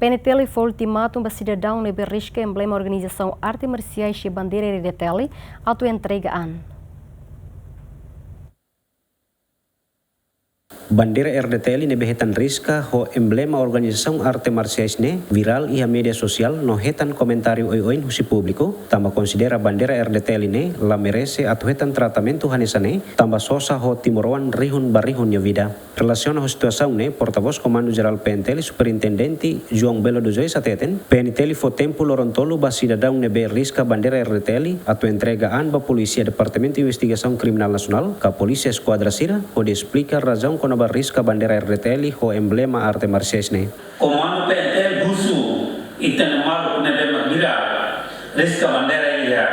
PNTL foi ultimatum para sidadaun nebe riska emblema organizasaun arte marsiais de Bandeira RDTL entrega Bandeira RDTL nebe hetan riska ho emblema organizasaun arte marsiais ne viral iha media sosial no hetan komentario oi-oin husi publiko tamba considera Bandeira RDTL ne la merece atau hetan tratamento hanesane tamba sosa ho timoroan rihun barihun ya vida. Relaciona ho situasaun ne portavoz Komando Geral PNTL Superintendenti João Belo dos Reis ateten PNTL fo tempo lorontolo ba sidadaun nebe riska Bandeira RDTL atau entrega ba polisia Departamento Investigação Criminal Nasional ka polisia Esquadra Sira ho de explica razão kono riska Bandeira RDTL ho emblema arte marsiais ne. Komando PNTL busu itan malu nebe magira riska Bandeira ya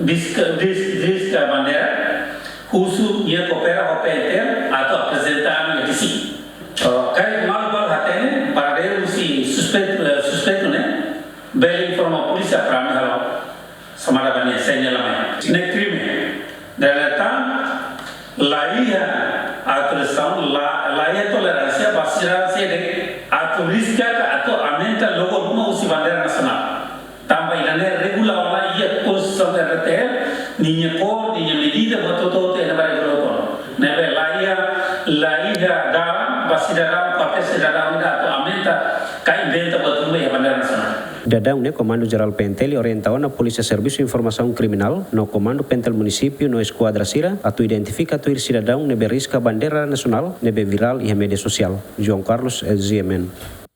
riska Bandeira husu ia kopera ho PNTL atau apresentar di sini. Kai malu bal hatene para usi suspect ne bel informa polisia prami halo samara bani senyalame ne crime dalatan laia atuação laia tolerância basirase de atu riska atau aumenta logo uma usi bandeira nacional também na regular lá ia posição da RDTL ninha cor ninha medida botou te na bare groto nebe laia dalam basirada pakai sidadaun atau aumenta kai inventa botou uma bandeira nacional. Dadaun ne Komando Geral PNTL orientau na Polícia Serviço Informação Criminal no Komando PNTL Município no Esquadra Sira atau identifica tu sidadaun nebe riska Bandeira Nasional nebe viral iha media sosial. João Carlos, SGMN.